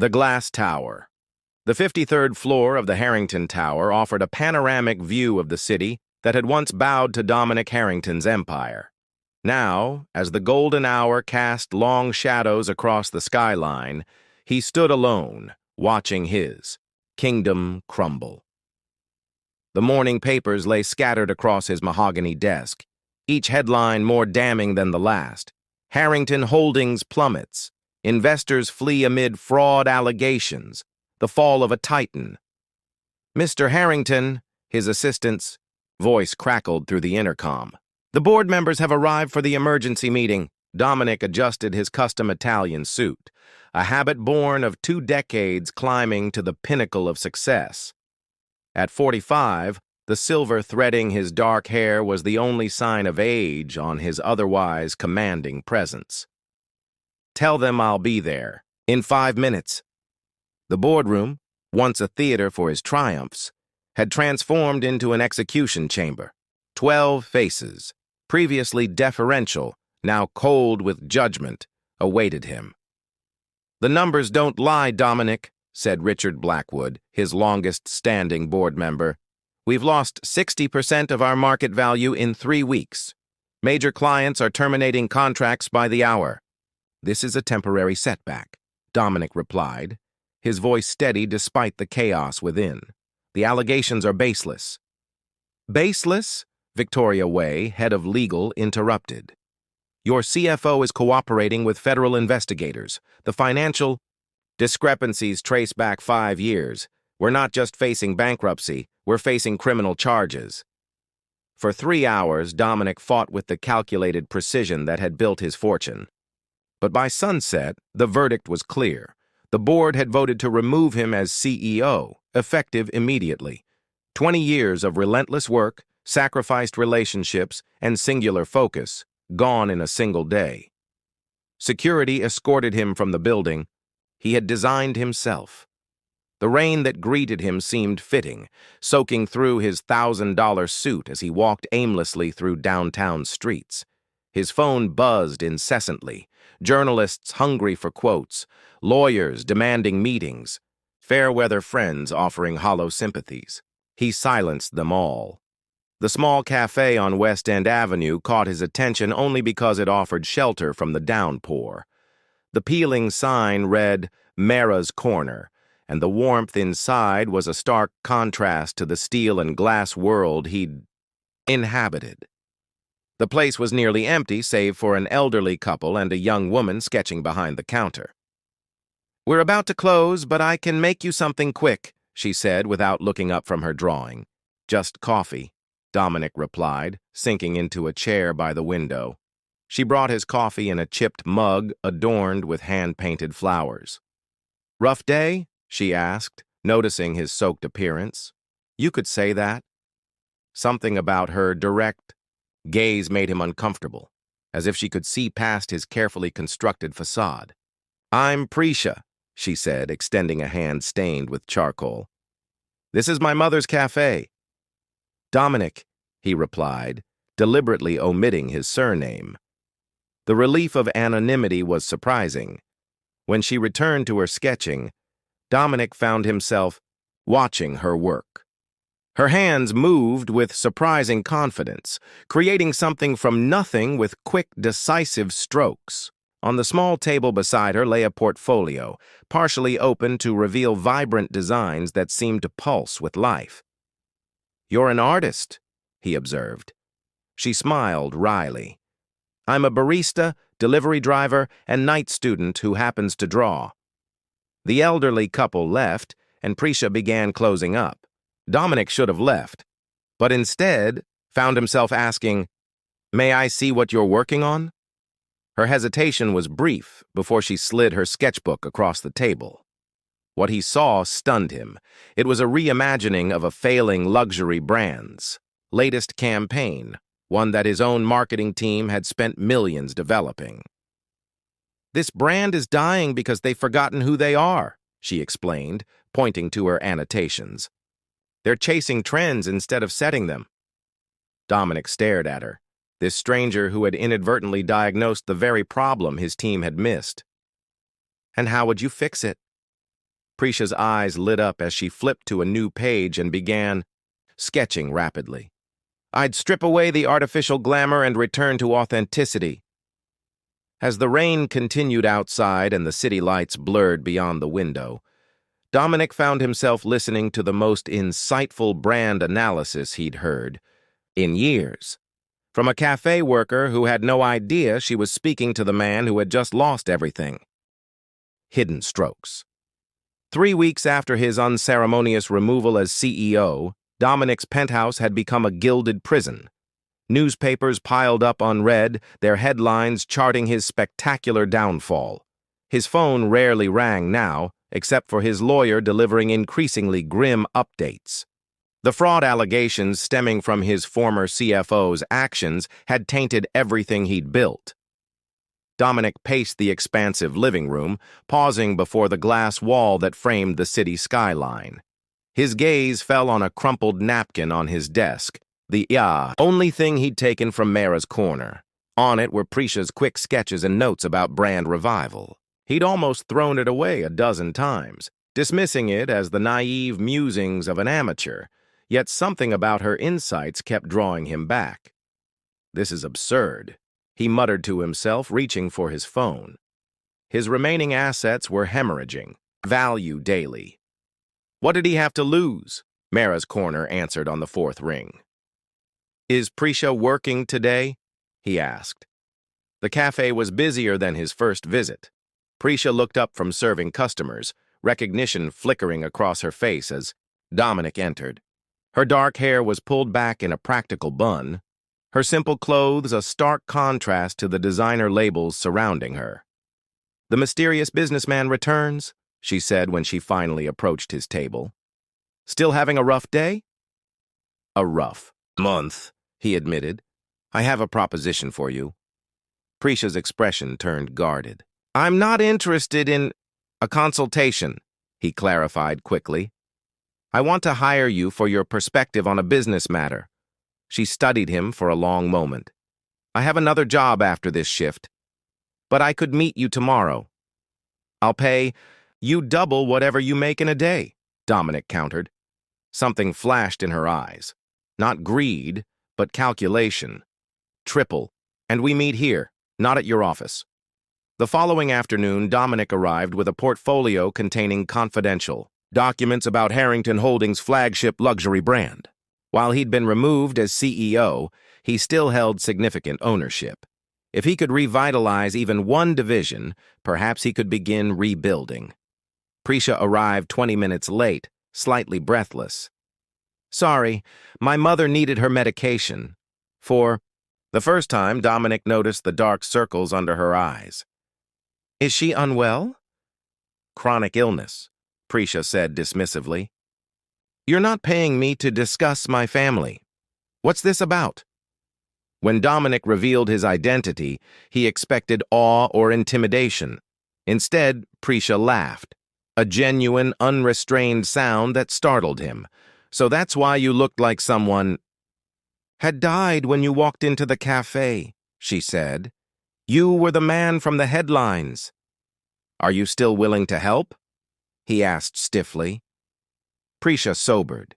The Glass Tower. The 53rd floor of the Harrington Tower offered a panoramic view of the city that had once bowed to Dominic Harrington's empire. Now, as the golden hour cast long shadows across the skyline, he stood alone, watching his kingdom crumble. The morning papers lay scattered across his mahogany desk, each headline more damning than the last. Harrington Holdings plummets. Investors flee amid fraud allegations. The fall of a titan. Mr. Harrington, his assistant's voice crackled through the intercom. The board members have arrived for the emergency meeting. Dominic adjusted his custom Italian suit, a habit born of 2 decades climbing to the pinnacle of success. At 45, the silver threading his dark hair was the only sign of age on his otherwise commanding presence. Tell them I'll be there in 5 minutes. The boardroom, once a theater for his triumphs, had transformed into an execution chamber. 12 faces, previously deferential, now cold with judgment, awaited him. "The numbers don't lie, Dominic," said Richard Blackwood, his longest-standing board member. "We've lost 60% of our market value in 3 weeks. Major clients are terminating contracts by the hour." "This is a temporary setback," Dominic replied, his voice steady despite the chaos within. "The allegations are baseless." "Baseless?" Victoria Way, head of legal, interrupted. "Your CFO is cooperating with federal investigators. The financial discrepancies trace back 5 years. We're not just facing bankruptcy, we're facing criminal charges." For 3 hours, Dominic fought with the calculated precision that had built his fortune. But by sunset, the verdict was clear. The board had voted to remove him as CEO, effective immediately. 20 years of relentless work, sacrificed relationships, and singular focus, gone in a single day. Security escorted him from the building he had designed himself. The rain that greeted him seemed fitting, soaking through his $1,000 suit as he walked aimlessly through downtown streets. His phone buzzed incessantly, journalists hungry for quotes, lawyers demanding meetings, fair-weather friends offering hollow sympathies. He silenced them all. The small cafe on West End Avenue caught his attention only because it offered shelter from the downpour. The peeling sign read, "Mara's Corner," and the warmth inside was a stark contrast to the steel and glass world he'd inhabited. The place was nearly empty save for an elderly couple and a young woman sketching behind the counter. "We're about to close, but I can make you something quick," she said without looking up from her drawing. "Just coffee," Dominic replied, sinking into a chair by the window. She brought his coffee in a chipped mug adorned with hand-painted flowers. "Rough day?" she asked, noticing his soaked appearance. "You could say that." Something about her direct gaze made him uncomfortable, as if she could see past his carefully constructed facade. "I'm Prisha," she said, extending a hand stained with charcoal. "This is my mother's cafe." "Dominic," he replied, deliberately omitting his surname. The relief of anonymity was surprising. When she returned to her sketching, Dominic found himself watching her work. Her hands moved with surprising confidence, creating something from nothing with quick, decisive strokes. On the small table beside her lay a portfolio, partially open to reveal vibrant designs that seemed to pulse with life. "You're an artist," he observed. She smiled wryly. "I'm a barista, delivery driver, and night student who happens to draw." The elderly couple left, and Prisha began closing up. Dominic should have left, but instead found himself asking, "May I see what you're working on?" Her hesitation was brief before she slid her sketchbook across the table. What he saw stunned him. It was a reimagining of a failing luxury brand's latest campaign, one that his own marketing team had spent millions developing. "This brand is dying because they've forgotten who they are," she explained, pointing to her annotations. "They're chasing trends instead of setting them." Dominic stared at her, this stranger who had inadvertently diagnosed the very problem his team had missed. "And how would you fix it?" Prisha's eyes lit up as she flipped to a new page and began sketching rapidly. I'd strip away the artificial glamour and return to authenticity. As the rain continued outside and the city lights blurred beyond the window, Dominic found himself listening to the most insightful brand analysis he'd heard in years, from a cafe worker who had no idea she was speaking to the man who had just lost everything. Hidden strokes. 3 weeks after his unceremonious removal as CEO, Dominic's penthouse had become a gilded prison. Newspapers piled up unread, their headlines charting his spectacular downfall. His phone rarely rang now, except for his lawyer delivering increasingly grim updates. The fraud allegations stemming from his former CFO's actions had tainted everything he'd built. Dominic paced the expansive living room, pausing before the glass wall that framed the city skyline. His gaze fell on a crumpled napkin on his desk, the only thing he'd taken from Mara's corner. On it were Prisha's quick sketches and notes about brand revival. He'd almost thrown it away a dozen times, dismissing it as the naive musings of an amateur, yet something about her insights kept drawing him back. This is absurd, he muttered to himself, reaching for his phone. His remaining assets were hemorrhaging, value daily. What did he have to lose? Mara's corner answered on the fourth ring. Is Prisha working today? He asked. The cafe was busier than his first visit. Prisha looked up from serving customers, recognition flickering across her face as Dominic entered. Her dark hair was pulled back in a practical bun, her simple clothes a stark contrast to the designer labels surrounding her. The mysterious businessman returns, she said when she finally approached his table. Still having a rough day? A rough month, he admitted. I have a proposition for you. Prisha's expression turned guarded. I'm not interested in a consultation, he clarified quickly. I want to hire you for your perspective on a business matter. She studied him for a long moment. I have another job after this shift, but I could meet you tomorrow. I'll pay you double whatever you make in a day, Dominic countered. Something flashed in her eyes. Not greed, but calculation. Triple, and we meet here, not at your office. The following afternoon, Dominic arrived with a portfolio containing confidential documents about Harrington Holdings' flagship luxury brand. While he'd been removed as CEO, he still held significant ownership. If he could revitalize even one division, perhaps he could begin rebuilding. Prisha arrived 20 minutes late, slightly breathless. Sorry, my mother needed her medication. For the first time, Dominic noticed the dark circles under her eyes. Is she unwell? Chronic illness, Prisha said dismissively. You're not paying me to discuss my family. What's this about? When Dominic revealed his identity, he expected awe or intimidation. Instead, Prisha laughed, a genuine, unrestrained sound that startled him. So that's why you looked like someone had died when you walked into the cafe, she said. You were the man from the headlines. Are you still willing to help? He asked stiffly. Prisha sobered.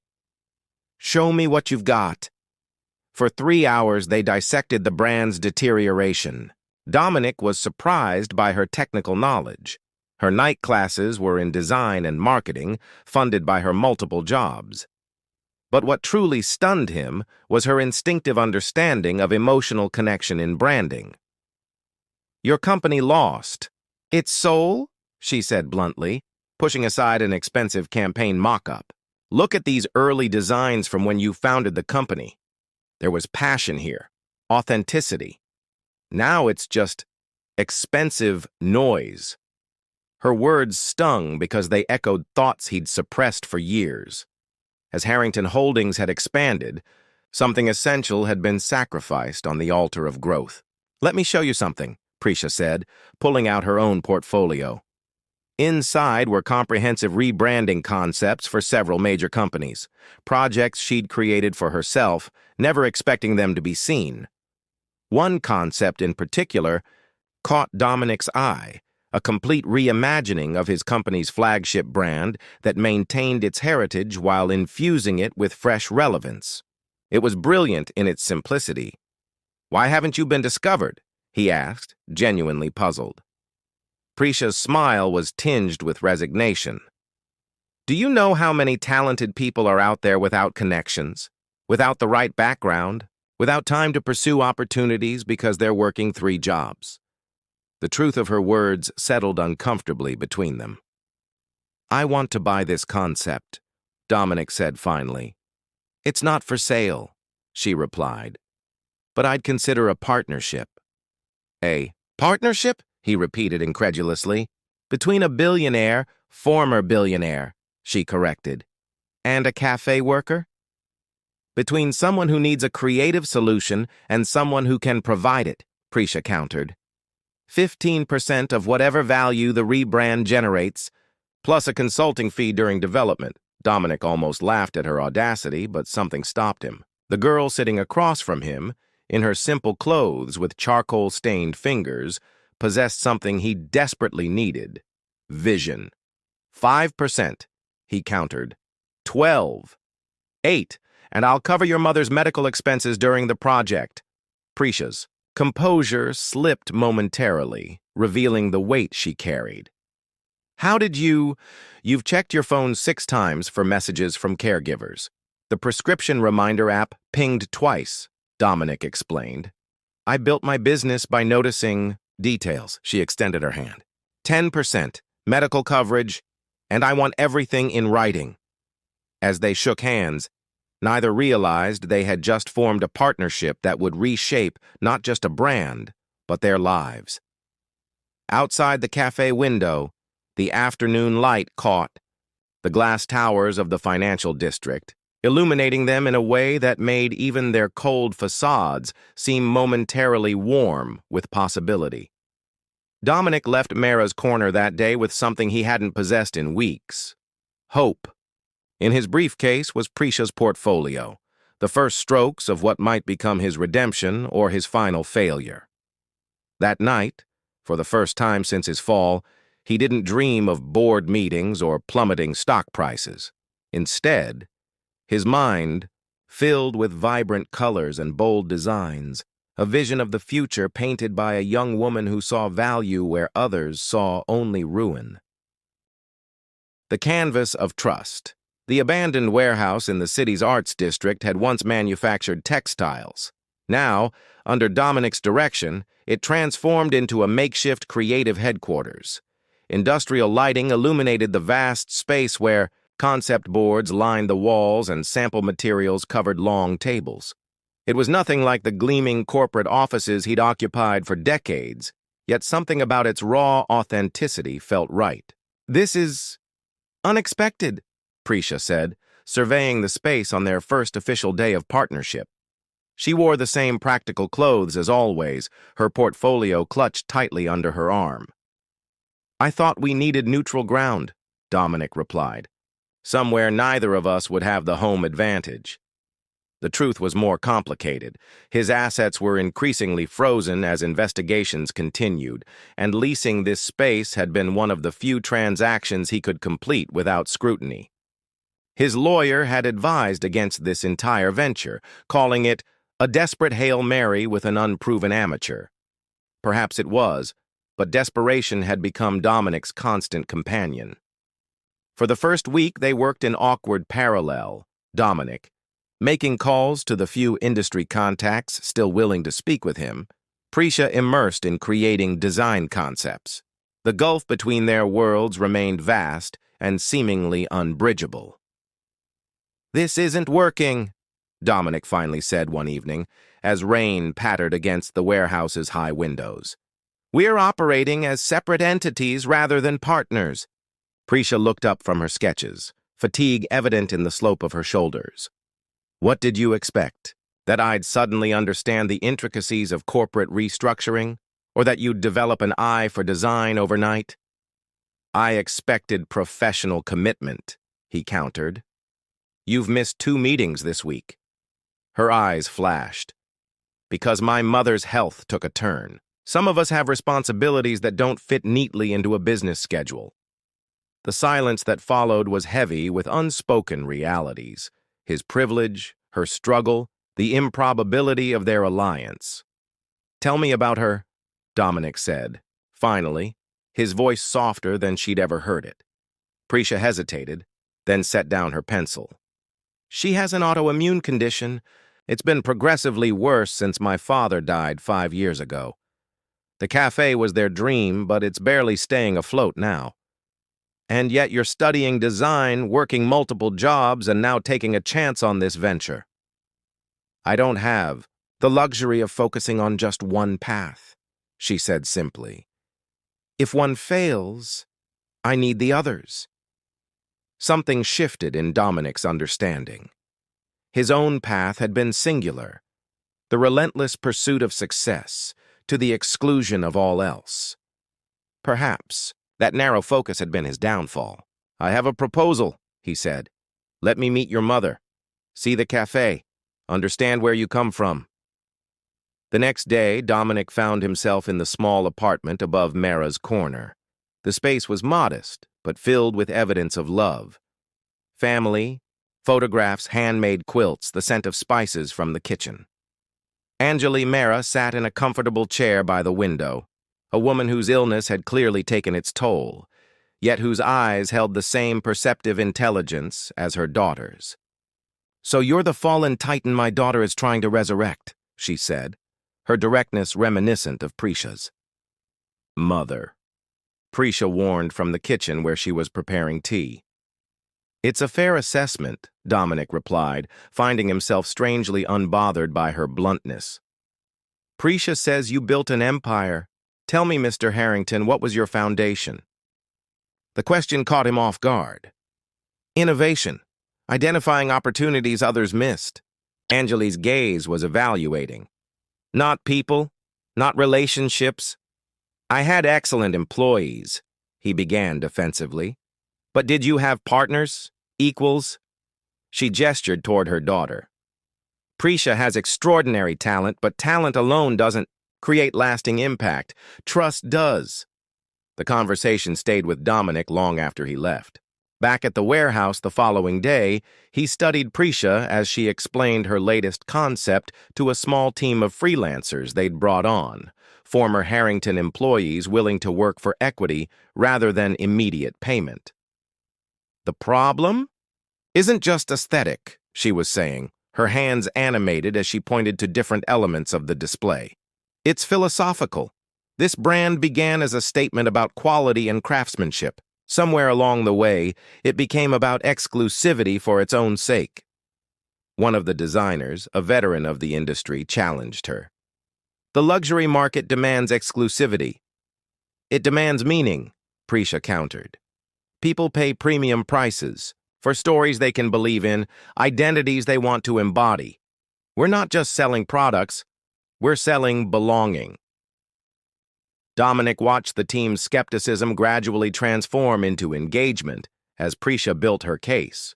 Show me what you've got. For 3 hours, they dissected the brand's deterioration. Dominic was surprised by her technical knowledge. Her night classes were in design and marketing, funded by her multiple jobs. But what truly stunned him was her instinctive understanding of emotional connection in branding. Your company lost its soul, she said bluntly, pushing aside an expensive campaign mock-up. Look at these early designs from when you founded the company. There was passion here, authenticity. Now it's just expensive noise. Her words stung because they echoed thoughts he'd suppressed for years. As Harrington Holdings had expanded, something essential had been sacrificed on the altar of growth. Let me show you something, Prisha said, pulling out her own portfolio. Inside were comprehensive rebranding concepts for several major companies, projects she'd created for herself, never expecting them to be seen. One concept in particular caught Dominic's eye, a complete reimagining of his company's flagship brand that maintained its heritage while infusing it with fresh relevance. It was brilliant in its simplicity. "Why haven't you been discovered?" he asked, genuinely puzzled. Prisha's smile was tinged with resignation. "Do you know how many talented people are out there without connections, without the right background, without time to pursue opportunities because they're working 3 jobs?" The truth of her words settled uncomfortably between them. "I want to buy this concept," Dominic said finally. "It's not for sale," she replied. "But I'd consider a partnership." "A partnership?" he repeated incredulously. "Between a billionaire, former billionaire," she corrected, "and a cafe worker? Between someone who needs a creative solution and someone who can provide it," Prisha countered. 15% of whatever value the rebrand generates, plus a consulting fee during development. Dominic almost laughed at her audacity, but something stopped him. The girl sitting across from him, in her simple clothes with charcoal-stained fingers, possessed something he desperately needed: vision. 5%, he countered. 12. 8, and I'll cover your mother's medical expenses during the project. Prisha's composure slipped momentarily, revealing the weight she carried. "How did You've checked your phone 6 times for messages from caregivers. The prescription reminder app pinged twice," Dominic explained. "I built my business by noticing details." She extended her hand. 10%, medical coverage, and I want everything in writing." As they shook hands, neither realized they had just formed a partnership that would reshape not just a brand, but their lives. Outside the cafe window, the afternoon light caught the glass towers of the financial district, illuminating them in a way that made even their cold facades seem momentarily warm with possibility. Dominic left Mara's corner that day with something he hadn't possessed in weeks: hope. In his briefcase was Prisha's portfolio, the first strokes of what might become his redemption or his final failure. That night, for the first time since his fall, he didn't dream of board meetings or plummeting stock prices. Instead, his mind, filled with vibrant colors and bold designs, a vision of the future painted by a young woman who saw value where others saw only ruin. The canvas of trust. The abandoned warehouse in the city's arts district had once manufactured textiles. Now, under Dominic's direction, it transformed into a makeshift creative headquarters. Industrial lighting illuminated the vast space where concept boards lined the walls and sample materials covered long tables. It was nothing like the gleaming corporate offices he'd occupied for decades, yet something about its raw authenticity felt right. "This is unexpected," Prisha said, surveying the space on their first official day of partnership. She wore the same practical clothes as always, her portfolio clutched tightly under her arm. "I thought we needed neutral ground," Dominic replied. "Somewhere neither of us would have the home advantage." The truth was more complicated. His assets were increasingly frozen as investigations continued, and leasing this space had been one of the few transactions he could complete without scrutiny. His lawyer had advised against this entire venture, calling it a desperate Hail Mary with an unproven amateur. Perhaps it was, but desperation had become Dominic's constant companion. For the first week, they worked in awkward parallel. Dominic, making calls to the few industry contacts still willing to speak with him, Prisha immersed in creating design concepts. The gulf between their worlds remained vast and seemingly unbridgeable. "This isn't working," Dominic finally said one evening, as rain pattered against the warehouse's high windows. "We're operating as separate entities rather than partners." Prisha looked up from her sketches, fatigue evident in the slope of her shoulders. "What did you expect? That I'd suddenly understand the intricacies of corporate restructuring? Or that you'd develop an eye for design overnight?" "I expected professional commitment," he countered. "You've missed 2 meetings this week." Her eyes flashed. "Because my mother's health took a turn." Some of us have responsibilities that don't fit neatly into a business schedule. The silence that followed was heavy with unspoken realities. His privilege, her struggle, the improbability of their alliance. "Tell me about her," Dominic said, finally, his voice softer than she'd ever heard it. Prisha hesitated, then set down her pencil. "She has an autoimmune condition. It's been progressively worse since my father died 5 years ago. The cafe was their dream, but it's barely staying afloat now. And yet you're studying design, working multiple jobs, and now taking a chance on this venture." "I don't have the luxury of focusing on just one path," she said simply. "If one fails, I need the others." Something shifted in Dominic's understanding. His own path had been singular, the relentless pursuit of success, to the exclusion of all else. Perhaps that narrow focus had been his downfall. "I have a proposal," he said. "Let me meet your mother. See the cafe. Understand where you come from." The next day, Dominic found himself in the small apartment above Mara's corner. The space was modest, but filled with evidence of love. Family, photographs, handmade quilts, the scent of spices from the kitchen. Anjali Mara sat in a comfortable chair by the window, a woman whose illness had clearly taken its toll, yet whose eyes held the same perceptive intelligence as her daughter's. "So you're the fallen titan my daughter is trying to resurrect," she said, her directness reminiscent of Prisha's. "Mother," Prisha warned from the kitchen where she was preparing tea. "It's a fair assessment," Dominic replied, finding himself strangely unbothered by her bluntness. "Prisha says you built an empire. Tell me, Mr. Harrington, what was your foundation?" The question caught him off guard. "Innovation. Identifying opportunities others missed." Anjali's gaze was evaluating. "Not people, not relationships. I had excellent employees," he began defensively. "But did you have partners, equals?" She gestured toward her daughter. "Prisha has extraordinary talent, but talent alone doesn't create lasting impact. Trust does." The conversation stayed with Dominic long after he left. Back at the warehouse the following day, he studied Prisha as she explained her latest concept to a small team of freelancers they'd brought on, former Harrington employees willing to work for equity rather than immediate payment. "The problem isn't just aesthetic," she was saying, her hands animated as she pointed to different elements of the display. "It's philosophical. This brand began as a statement about quality and craftsmanship. Somewhere along the way, it became about exclusivity for its own sake." One of the designers, a veteran of the industry, challenged her. "The luxury market demands exclusivity." "It demands meaning," Prisha countered. "People pay premium prices for stories they can believe in, identities they want to embody. We're not just selling products, we're selling belonging." Dominic watched the team's skepticism gradually transform into engagement as Prisha built her case.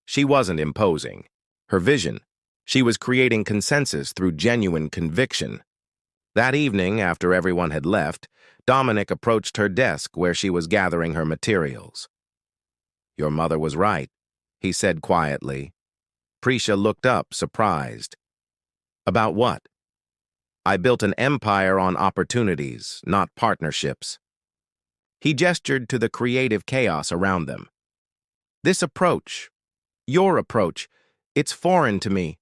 She wasn't imposing. Her vision. She was creating consensus through genuine conviction. That evening, after everyone had left, Dominic approached her desk where she was gathering her materials. "Your mother was right," he said quietly. Prisha looked up, surprised. "About what?" "I built an empire on opportunities, not partnerships." He gestured to the creative chaos around them. "This approach, your approach, it's foreign to me,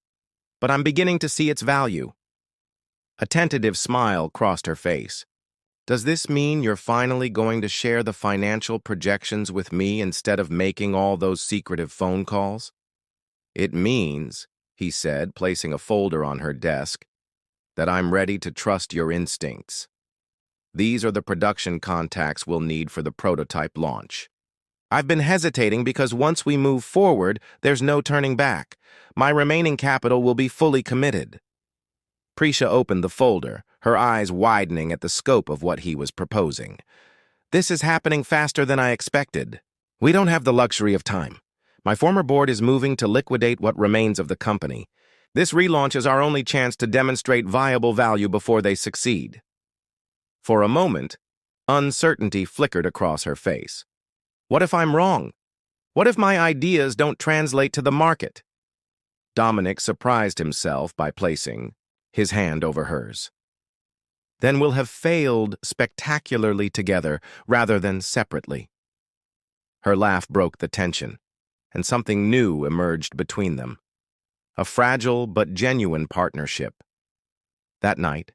but I'm beginning to see its value." A tentative smile crossed her face. "Does this mean you're finally going to share the financial projections with me instead of making all those secretive phone calls?" "It means," he said, placing a folder on her desk, "that I'm ready to trust your instincts. These are the production contacts we'll need for the prototype launch. I've been hesitating because once we move forward, there's no turning back. My remaining capital will be fully committed." Prisha opened the folder, her eyes widening at the scope of what he was proposing. "This is happening faster than I expected. We don't have the luxury of time. My former board is moving to liquidate what remains of the company. This relaunch is our only chance to demonstrate viable value before they succeed." For a moment, uncertainty flickered across her face. What if I'm wrong? What if my ideas don't translate to the market? Dominic surprised himself by placing his hand over hers. Then we'll have failed spectacularly together rather than separately. Her laugh broke the tension, and something new emerged between them. A fragile but genuine partnership. That night,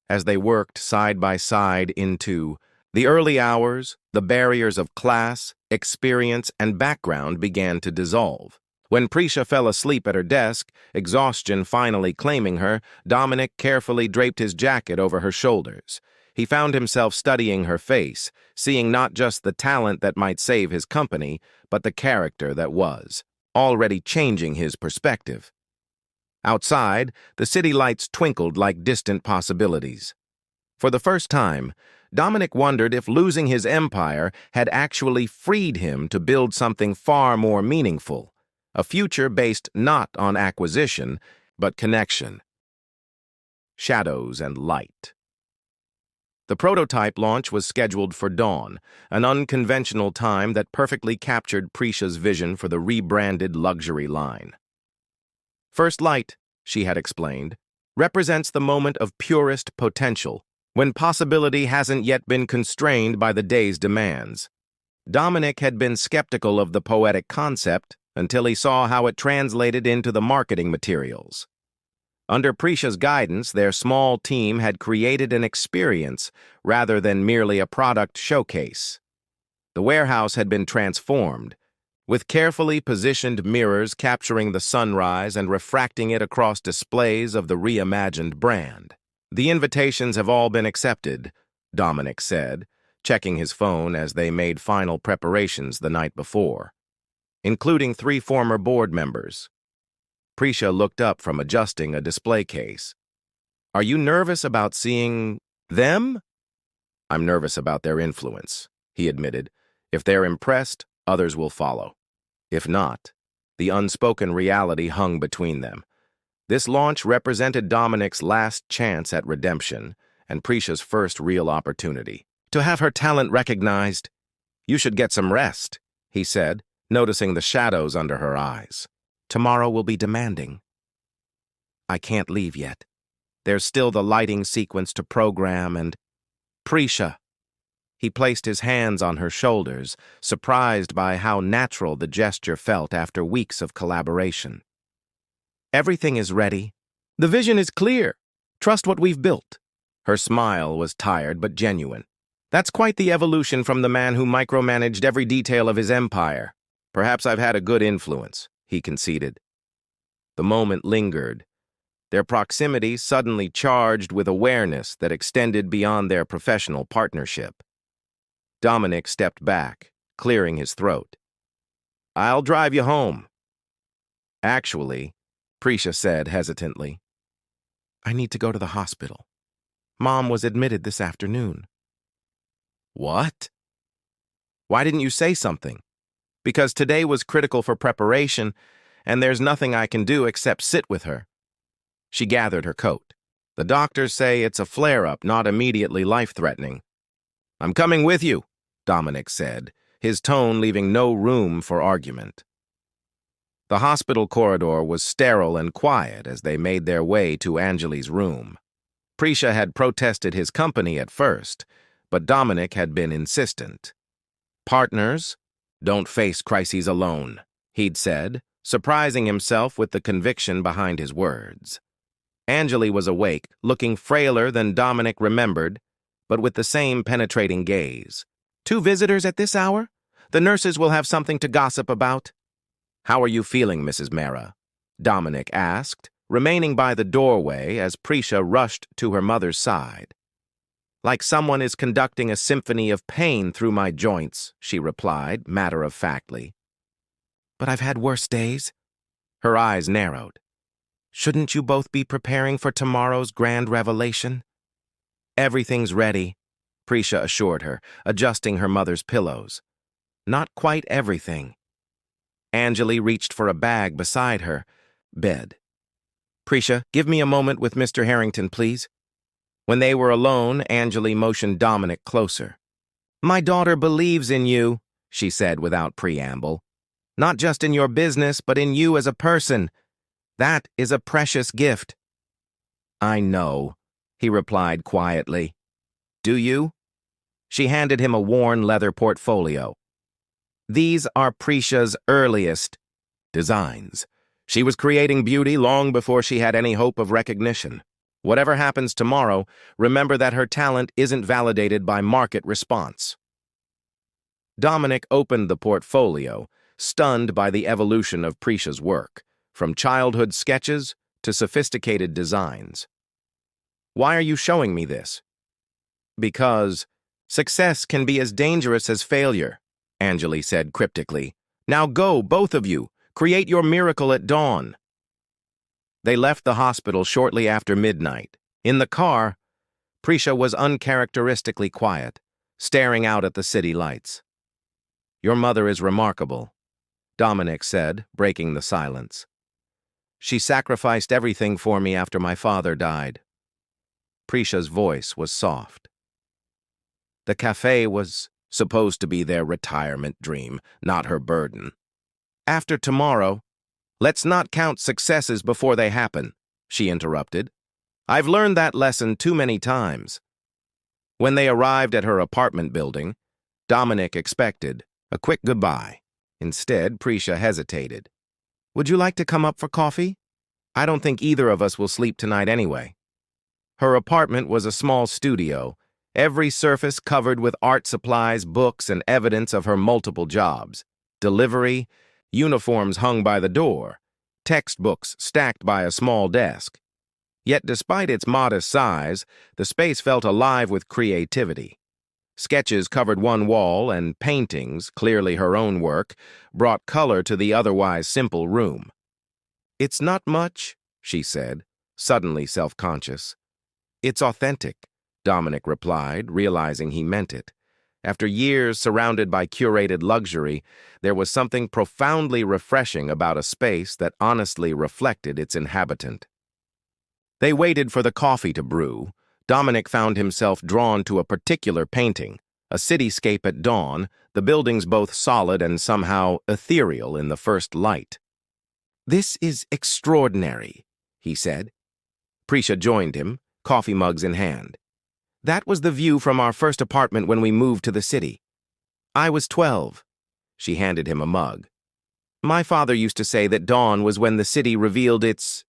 as they worked side by side into the early hours, the barriers of class, experience, and background began to dissolve. When Prisha fell asleep at her desk, exhaustion finally claiming her, Dominic carefully draped his jacket over her shoulders. He found himself studying her face, seeing not just the talent that might save his company, but the character that was, already changing his perspective. Outside, the city lights twinkled like distant possibilities. For the first time, Dominic wondered if losing his empire had actually freed him to build something far more meaningful, a future based not on acquisition, but connection. Shadows and light. The prototype launch was scheduled for dawn, an unconventional time that perfectly captured Prisha's vision for the rebranded luxury line. First light, she had explained, represents the moment of purest potential, when possibility hasn't yet been constrained by the day's demands. Dominic had been skeptical of the poetic concept until he saw how it translated into the marketing materials. Under Prisha's guidance, their small team had created an experience rather than merely a product showcase. The warehouse had been transformed, with carefully positioned mirrors capturing the sunrise and refracting it across displays of the reimagined brand. The invitations have all been accepted, Dominic said, checking his phone as they made final preparations the night before, including 3 former board members. Prisha looked up from adjusting a display case. Are you nervous about seeing them? I'm nervous about their influence, he admitted. If they're impressed, others will follow. If not, the unspoken reality hung between them. This launch represented Dominic's last chance at redemption and Prisha's first real opportunity. To have her talent recognized, you should get some rest, he said, noticing the shadows under her eyes. Tomorrow will be demanding. I can't leave yet. There's still the lighting sequence to program and... Prisha. He placed his hands on her shoulders, surprised by how natural the gesture felt after weeks of collaboration. Everything is ready. The vision is clear. Trust what we've built. Her smile was tired but genuine. That's quite the evolution from the man who micromanaged every detail of his empire. Perhaps I've had a good influence, he conceded. The moment lingered, their proximity suddenly charged with awareness that extended beyond their professional partnership. Dominic stepped back, clearing his throat. I'll drive you home. Actually, Prisha said hesitantly, I need to go to the hospital. Mom was admitted this afternoon. What? Why didn't you say something? Because today was critical for preparation, and there's nothing I can do except sit with her. She gathered her coat. The doctors say it's a flare-up, not immediately life-threatening. I'm coming with you, Dominic said, his tone leaving no room for argument. The hospital corridor was sterile and quiet as they made their way to Anjali's room. Prisha had protested his company at first, but Dominic had been insistent. Partners don't face crises alone, he'd said, surprising himself with the conviction behind his words. Anjali was awake, looking frailer than Dominic remembered, but with the same penetrating gaze. 2 visitors at this hour? The nurses will have something to gossip about. How are you feeling, Mrs. Mehra? Dominic asked, remaining by the doorway as Prisha rushed to her mother's side. Like someone is conducting a symphony of pain through my joints, she replied, matter-of-factly. But I've had worse days. Her eyes narrowed. Shouldn't you both be preparing for tomorrow's grand revelation? Everything's ready, Prisha assured her, adjusting her mother's pillows. Not quite everything. Anjali reached for a bag beside her. Bed. Prisha, give me a moment with Mr. Harrington, please. When they were alone, Angeli motioned Dominic closer. "My daughter believes in you," she said without preamble. "Not just in your business, but in you as a person. That is a precious gift." "I know," he replied quietly. "Do you?" She handed him a worn leather portfolio. "These are Prisha's earliest designs. She was creating beauty long before she had any hope of recognition. Whatever happens tomorrow, remember that her talent isn't validated by market response." Dominic opened the portfolio, stunned by the evolution of Prisha's work, from childhood sketches to sophisticated designs. "Why are you showing me this?" "Because success can be as dangerous as failure," Angeli said cryptically. "Now go, both of you. Create your miracle at dawn." They left the hospital shortly after midnight. In the car, Prisha was uncharacteristically quiet, staring out at the city lights. "Your mother is remarkable," Dominic said, breaking the silence. "She sacrificed everything for me after my father died." Prisha's voice was soft. The cafe was supposed to be their retirement dream, not her burden. "After tomorrow, let's not count successes before they happen," she interrupted. "I've learned that lesson too many times." When they arrived at her apartment building, Dominic expected a quick goodbye. Instead, Prisha hesitated. "Would you like to come up for coffee? I don't think either of us will sleep tonight anyway." Her apartment was a small studio, every surface covered with art supplies, books, and evidence of her multiple jobs. Delivery, uniforms hung by the door, textbooks stacked by a small desk. Yet despite its modest size, the space felt alive with creativity. Sketches covered one wall, and paintings, clearly her own work, brought color to the otherwise simple room. "It's not much," she said, suddenly self-conscious. "It's authentic," Dominic replied, realizing he meant it. After years surrounded by curated luxury, there was something profoundly refreshing about a space that honestly reflected its inhabitant. They waited for the coffee to brew. Dominic found himself drawn to a particular painting, a cityscape at dawn, the buildings both solid and somehow ethereal in the first light. "This is extraordinary," he said. Prisha joined him, coffee mugs in hand. "That was the view from our first apartment when we moved to the city. I was 12. She handed him a mug. "My father used to say that dawn was when the city revealed its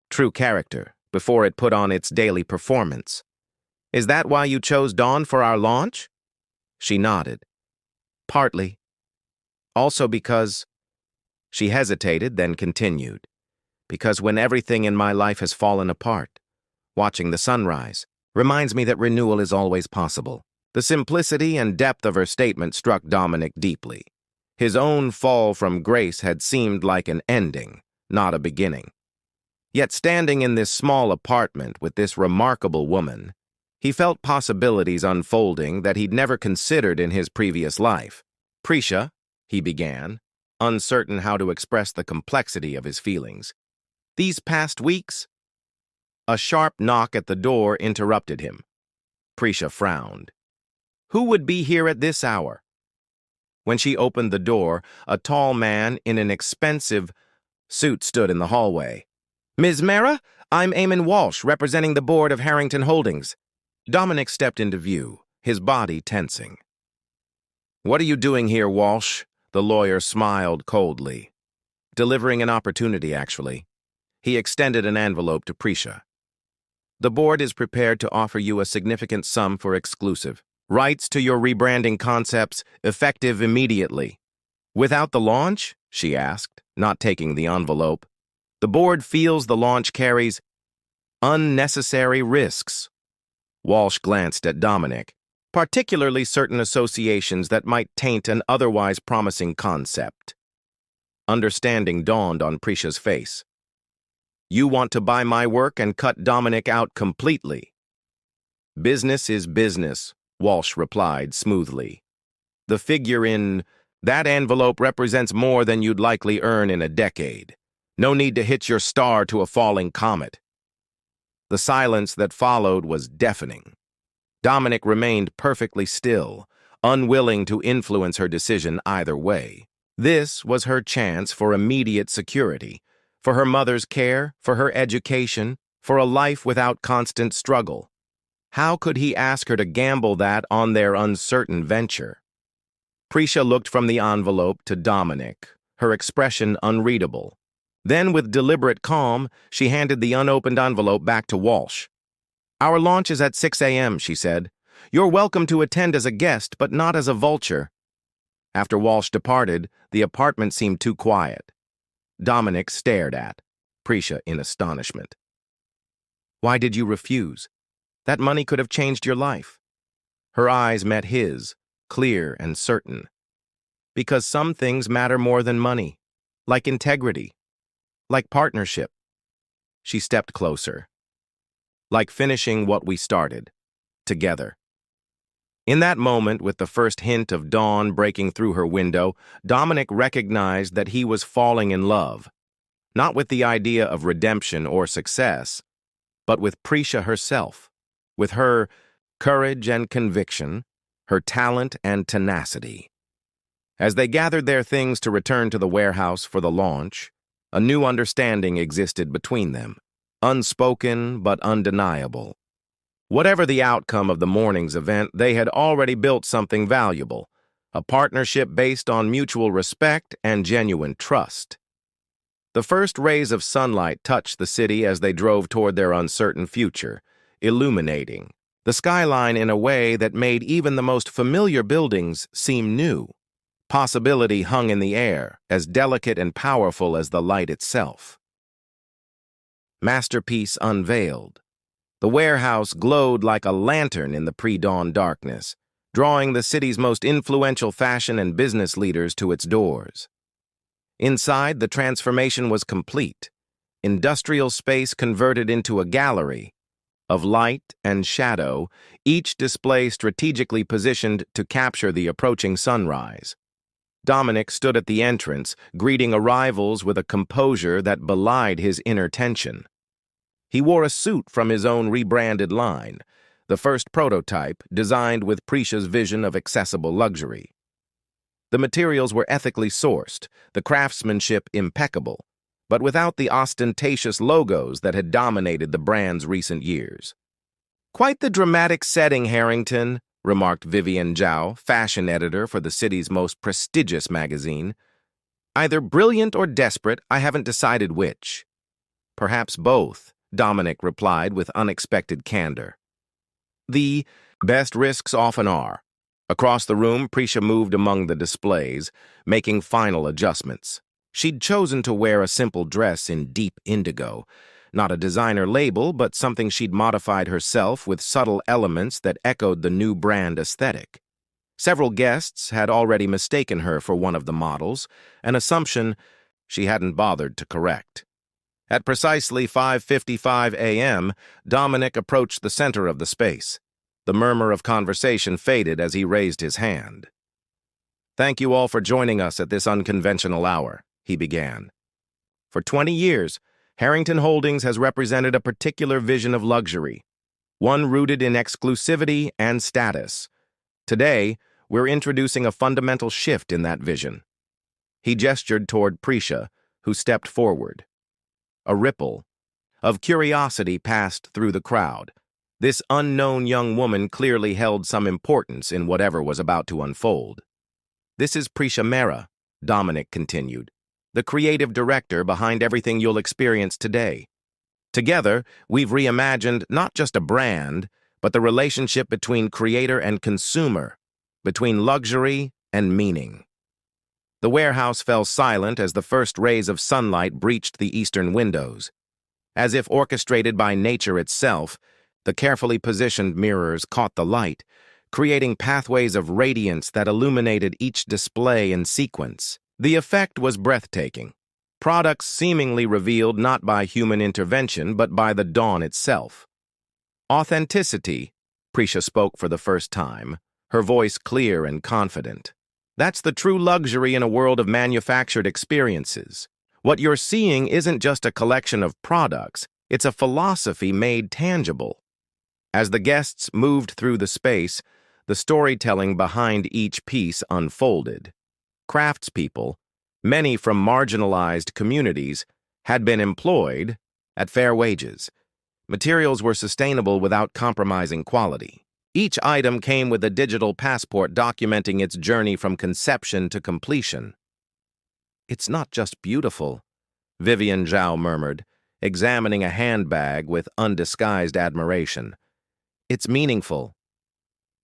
true character, before it put on its daily performance. Is that why you chose dawn for our launch?" She nodded. "Partly. Also because—" She hesitated, then continued. "Because when everything in my life has fallen apart, watching the sunrise reminds me that renewal is always possible." The simplicity and depth of her statement struck Dominic deeply. His own fall from grace had seemed like an ending, not a beginning. Yet standing in this small apartment with this remarkable woman, he felt possibilities unfolding that he'd never considered in his previous life. "Prisha," he began, uncertain how to express the complexity of his feelings. "These past weeks—" A sharp knock at the door interrupted him. Prisha frowned. Who would be here at this hour? When she opened the door, a tall man in an expensive suit stood in the hallway. "Ms. Mara, I'm Eamon Walsh, representing the board of Harrington Holdings." Dominic stepped into view, his body tensing. "What are you doing here, Walsh?" The lawyer smiled coldly. "Delivering an opportunity, actually." He extended an envelope to Prisha. "The board is prepared to offer you a significant sum for exclusive rights to your rebranding concepts, effective immediately." "Without the launch?" she asked, not taking the envelope. "The board feels the launch carries unnecessary risks." Walsh glanced at Dominic, particularly certain associations that might taint an otherwise promising concept. Understanding dawned on Prisha's face. "You want to buy my work and cut Dominic out completely." "Business is business," Walsh replied smoothly. "The figure in that envelope represents more than you'd likely earn in a decade. No need to hitch your star to a falling comet." The silence that followed was deafening. Dominic remained perfectly still, unwilling to influence her decision either way. This was her chance for immediate security, for her mother's care, for her education, for a life without constant struggle. How could he ask her to gamble that on their uncertain venture? Prisha looked from the envelope to Dominic, her expression unreadable. Then, with deliberate calm, she handed the unopened envelope back to Walsh. "Our launch is at 6 a.m., she said. "You're welcome to attend as a guest, but not as a vulture." After Walsh departed, the apartment seemed too quiet. Dominic stared at Prisha in astonishment. "Why did you refuse? That money could have changed your life." Her eyes met his, clear and certain. "Because some things matter more than money, like integrity, like partnership." She stepped closer. "Like finishing what we started, together." In that moment, with the first hint of dawn breaking through her window, Dominic recognized that he was falling in love, not with the idea of redemption or success, but with Prisha herself, with her courage and conviction, her talent and tenacity. As they gathered their things to return to the warehouse for the launch, a new understanding existed between them, unspoken but undeniable. Whatever the outcome of the morning's event, they had already built something valuable, a partnership based on mutual respect and genuine trust. The first rays of sunlight touched the city as they drove toward their uncertain future, illuminating the skyline in a way that made even the most familiar buildings seem new. Possibility hung in the air, as delicate and powerful as the light itself. Masterpiece unveiled. The warehouse glowed like a lantern in the pre-dawn darkness, drawing the city's most influential fashion and business leaders to its doors. Inside, the transformation was complete. Industrial space converted into a gallery of light and shadow, each display strategically positioned to capture the approaching sunrise. Dominic stood at the entrance, greeting arrivals with a composure that belied his inner tension. He wore a suit from his own rebranded line, the first prototype designed with Prisha's vision of accessible luxury. The materials were ethically sourced, the craftsmanship impeccable, but without the ostentatious logos that had dominated the brand's recent years. "Quite the dramatic setting, Harrington," remarked Vivian Zhao, fashion editor for the city's most prestigious magazine. "Either brilliant or desperate, I haven't decided which." "Perhaps both," Dominic replied with unexpected candor. "The best risks often are." Across the room, Prisha moved among the displays, making final adjustments. She'd chosen to wear a simple dress in deep indigo, not a designer label, but something she'd modified herself with subtle elements that echoed the new brand aesthetic. Several guests had already mistaken her for one of the models, an assumption she hadn't bothered to correct. At precisely 5:55 a.m., Dominic approached the center of the space. The murmur of conversation faded as he raised his hand. "Thank you all for joining us at this unconventional hour," he began. "For 20 years, Harrington Holdings has represented a particular vision of luxury, one rooted in exclusivity and status. Today, we're introducing a fundamental shift in that vision." He gestured toward Prisha, who stepped forward. A ripple of curiosity passed through the crowd. This unknown young woman clearly held some importance in whatever was about to unfold. "This is Prisha Mehra," Dominic continued, "the creative director behind everything you'll experience today. Together, we've reimagined not just a brand, but the relationship between creator and consumer, between luxury and meaning." The warehouse fell silent as the first rays of sunlight breached the eastern windows. As if orchestrated by nature itself, the carefully positioned mirrors caught the light, creating pathways of radiance that illuminated each display in sequence. The effect was breathtaking. Products seemingly revealed not by human intervention, but by the dawn itself. "Authenticity," Prisha spoke for the first time, her voice clear and confident. "That's the true luxury in a world of manufactured experiences. What you're seeing isn't just a collection of products, It's a philosophy made tangible. As the guests moved through the space, the storytelling behind each piece unfolded. Craftspeople, many from marginalized communities, had been employed at fair wages. Materials were sustainable without compromising quality. Each item came with a digital passport documenting its journey from conception to completion. "It's not just beautiful," Vivian Zhao murmured, examining a handbag with undisguised admiration. "It's meaningful."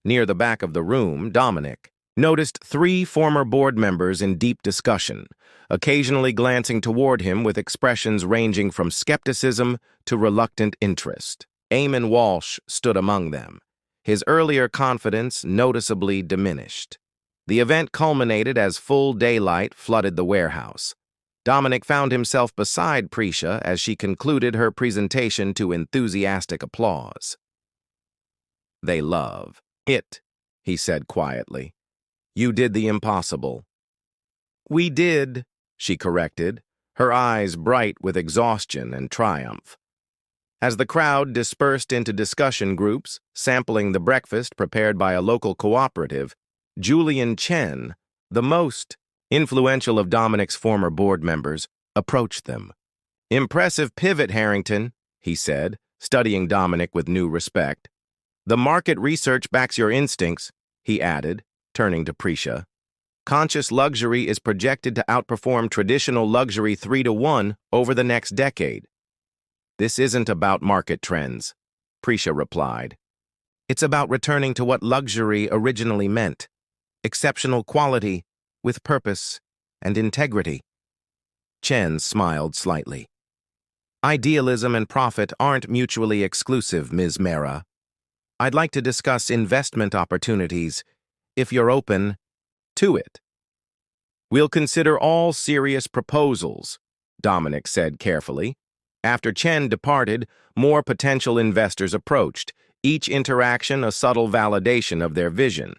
Near the back of the room, Dominic noticed 3 former board members in deep discussion, occasionally glancing toward him with expressions ranging from skepticism to reluctant interest. Eamon Walsh stood among them, his earlier confidence noticeably diminished. The event culminated as full daylight flooded the warehouse. Dominic found himself beside Prisha as she concluded her presentation to enthusiastic applause. "They love it," he said quietly. "You did the impossible." "We did," she corrected, her eyes bright with exhaustion and triumph. As the crowd dispersed into discussion groups, sampling the breakfast prepared by a local cooperative, Julian Chen, the most influential of Dominic's former board members, approached them. "Impressive pivot, Harrington," he said, studying Dominic with new respect. "The market research backs your instincts," he added, turning to Prisha. "Conscious luxury is projected to outperform traditional luxury 3-to-1 over the next decade." "This isn't about market trends," Prisha replied. "It's about returning to what luxury originally meant: exceptional quality with purpose and integrity." Chen smiled slightly. "Idealism and profit aren't mutually exclusive, Ms. Mera. I'd like to discuss investment opportunities, if you're open to it." "We'll consider all serious proposals," Dominic said carefully. After Chen departed, more potential investors approached, each interaction a subtle validation of their vision.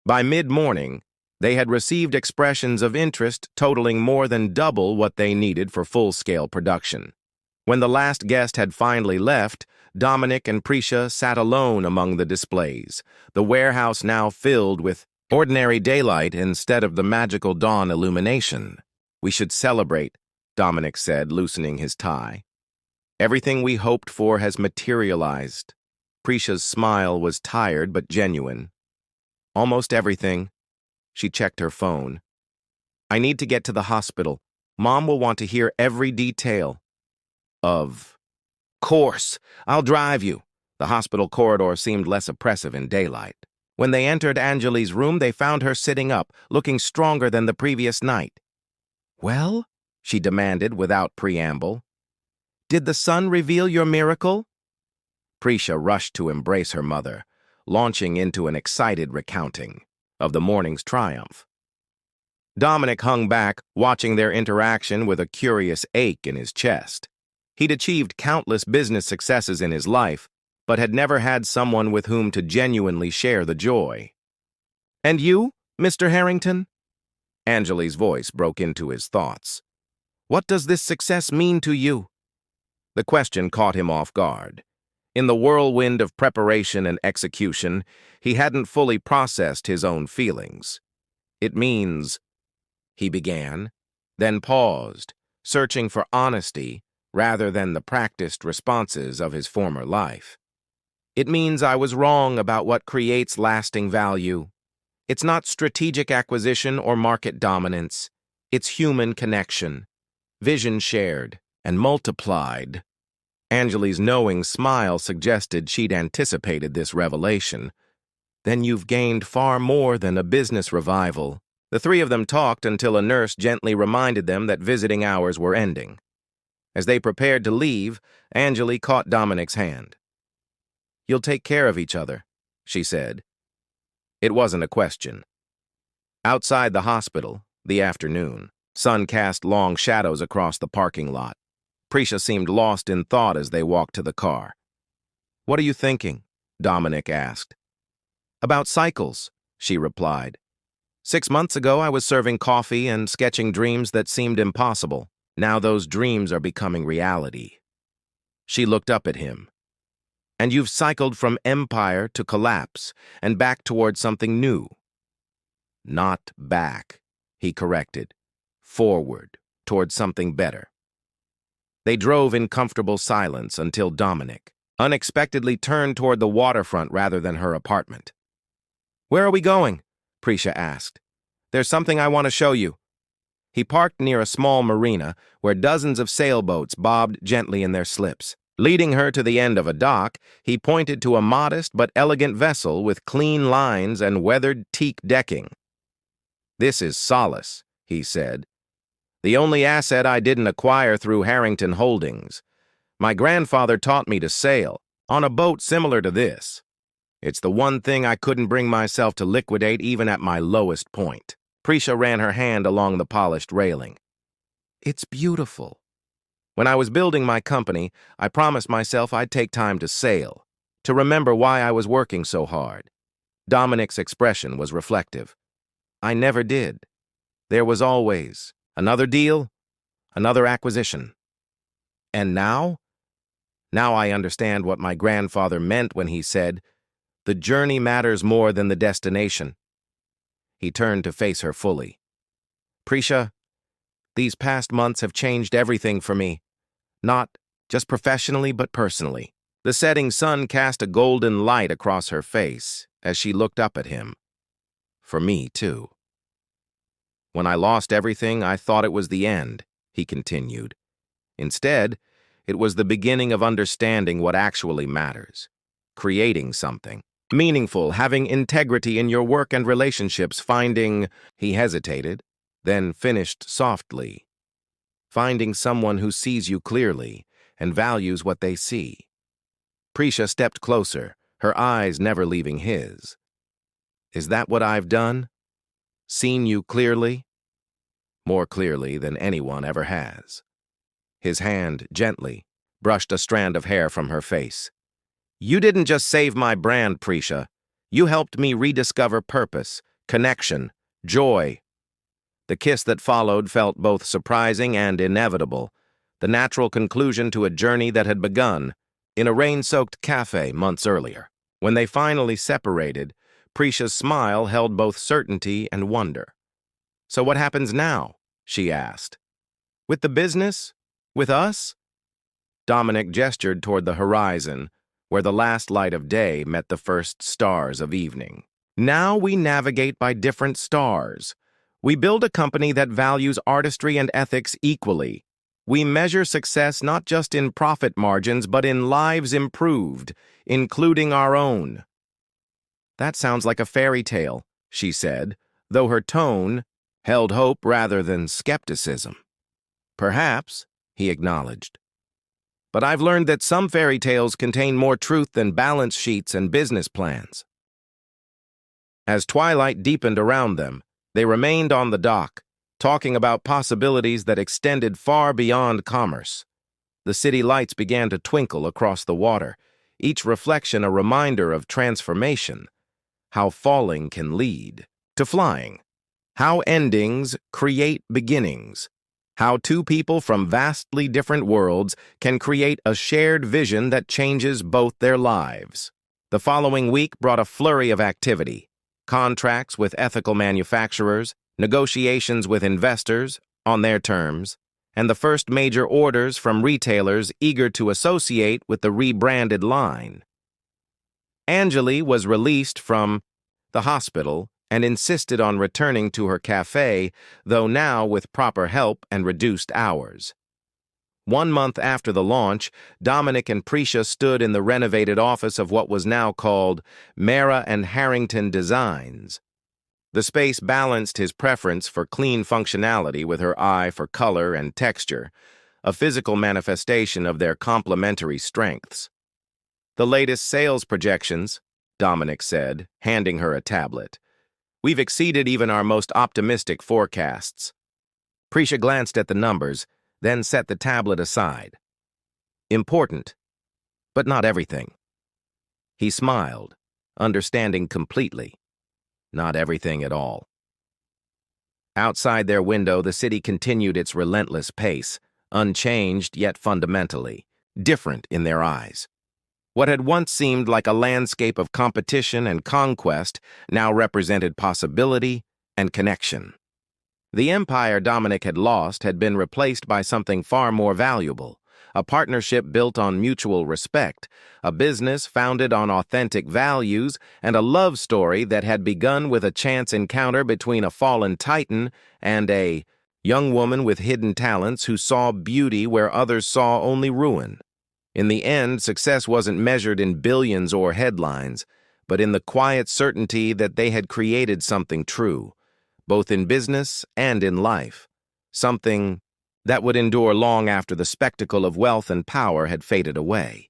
By mid-morning, they had received expressions of interest totaling more than double what they needed for full-scale production. When the last guest had finally left, Dominic and Prisha sat alone among the displays, the warehouse now filled with ordinary daylight instead of the magical dawn illumination. "We should celebrate," Dominic said, loosening his tie. "Everything we hoped for has materialized." Prisha's smile was tired but genuine. "Almost everything." She checked her phone. "I need to get to the hospital. Mom will want to hear every detail." "Of course, I'll drive you." The hospital corridor seemed less oppressive in daylight. When they entered Anjali's room, they found her sitting up, looking stronger than the previous night. "Well?" she demanded without preamble. "Did the sun reveal your miracle?" Prisha rushed to embrace her mother, launching into an excited recounting of the morning's triumph. Dominic hung back, watching their interaction with a curious ache in his chest. He'd achieved countless business successes in his life, but had never had someone with whom to genuinely share the joy. "And you, Mr. Harrington?" Anjali's voice broke into his thoughts. "What does this success mean to you?" The question caught him off guard. In the whirlwind of preparation and execution, he hadn't fully processed his own feelings. "It means," he began, then paused, searching for honesty rather than the practiced responses of his former life. "It means I was wrong about what creates lasting value. It's not strategic acquisition or market dominance. It's human connection, vision shared and multiplied." Anjali's knowing smile suggested she'd anticipated this revelation. "Then you've gained far more than a business revival." The 3 of them talked until a nurse gently reminded them that visiting hours were ending. As they prepared to leave, Anjali caught Dominic's hand. "You'll take care of each other," she said. It wasn't a question. Outside the hospital, the afternoon, sun cast long shadows across the parking lot. Prisha seemed lost in thought as they walked to the car. "What are you thinking?" Dominic asked. "About cycles," she replied. 6 months ago, I was serving coffee and sketching dreams that seemed impossible. Now those dreams are becoming reality." She looked up at him. And you've cycled from empire to collapse and back toward something new. Not back, he corrected. Forward, toward something better. They drove in comfortable silence until Dominic unexpectedly turned toward the waterfront rather than her apartment. "Where are we going?" Prisha asked. "There's something I want to show you." He parked near a small marina where dozens of sailboats bobbed gently in their slips. Leading her to the end of a dock, he pointed to a modest but elegant vessel with clean lines and weathered teak decking. "This is Solace," he said. "The only asset I didn't acquire through Harrington Holdings. My grandfather taught me to sail, on a boat similar to this. It's the one thing I couldn't bring myself to liquidate even at my lowest point." Prisha ran her hand along the polished railing. "It's beautiful. When I was building my company, I promised myself I'd take time to sail, to remember why I was working so hard." Dominic's expression was reflective. "I never did. There was always another deal, another acquisition. And now? Now I understand what my grandfather meant when he said, 'The journey matters more than the destination.'" He turned to face her fully. "Prisha, these past months have changed everything for me. Not just professionally, but personally." The setting sun cast a golden light across her face as she looked up at him. "For me, too. When I lost everything, I thought it was the end," he continued. "Instead, it was the beginning of understanding what actually matters. Creating something meaningful, having integrity in your work and relationships, finding—" He hesitated, then finished softly. "Finding someone who sees you clearly and values what they see." Prisha stepped closer, her eyes never leaving his. "Is that what I've done? Seen you clearly?" "More clearly than anyone ever has." His hand, gently, brushed a strand of hair from her face. "You didn't just save my brand, Prisha. You helped me rediscover purpose, connection, joy." The kiss that followed felt both surprising and inevitable, the natural conclusion to a journey that had begun in a rain-soaked cafe months earlier. When they finally separated, Prisha's smile held both certainty and wonder. "So what happens now?" she asked. "With the business? With us?" Dominic gestured toward the horizon, where the last light of day met the first stars of evening. "Now we navigate by different stars. We build a company that values artistry and ethics equally. We measure success not just in profit margins, but in lives improved, including our own." "That sounds like a fairy tale," she said, though her tone held hope rather than skepticism. "Perhaps," he acknowledged. "But I've learned that some fairy tales contain more truth than balance sheets and business plans." As twilight deepened around them, they remained on the dock, talking about possibilities that extended far beyond commerce. The city lights began to twinkle across the water, each reflection a reminder of transformation, how falling can lead to flying, how endings create beginnings, how two people from vastly different worlds can create a shared vision that changes both their lives. The following week brought a flurry of activity: contracts with ethical manufacturers, negotiations with investors on their terms, and the first major orders from retailers eager to associate with the rebranded line. Anjali was released from the hospital and insisted on returning to her cafe, though now with proper help and reduced hours. 1 month after the launch, Dominic and Prisha stood in the renovated office of what was now called Mara and Harrington Designs. The space balanced his preference for clean functionality with her eye for color and texture, a physical manifestation of their complementary strengths. "The latest sales projections," Dominic said, handing her a tablet. "We've exceeded even our most optimistic forecasts." Prisha glanced at the numbers, then set the tablet aside. "Important, but not everything." He smiled, understanding completely. Not everything at all. Outside their window, the city continued its relentless pace, unchanged yet fundamentally. different in their eyes. What had once seemed like a landscape of competition and conquest now represented possibility and connection. The empire Dominic had lost had been replaced by something far more valuable, a partnership built on mutual respect, a business founded on authentic values, and a love story that had begun with a chance encounter between a fallen titan and a young woman with hidden talents who saw beauty where others saw only ruin. In the end, success wasn't measured in billions or headlines, but in the quiet certainty that they had created something true, both in business and in life, something that would endure long after the spectacle of wealth and power had faded away.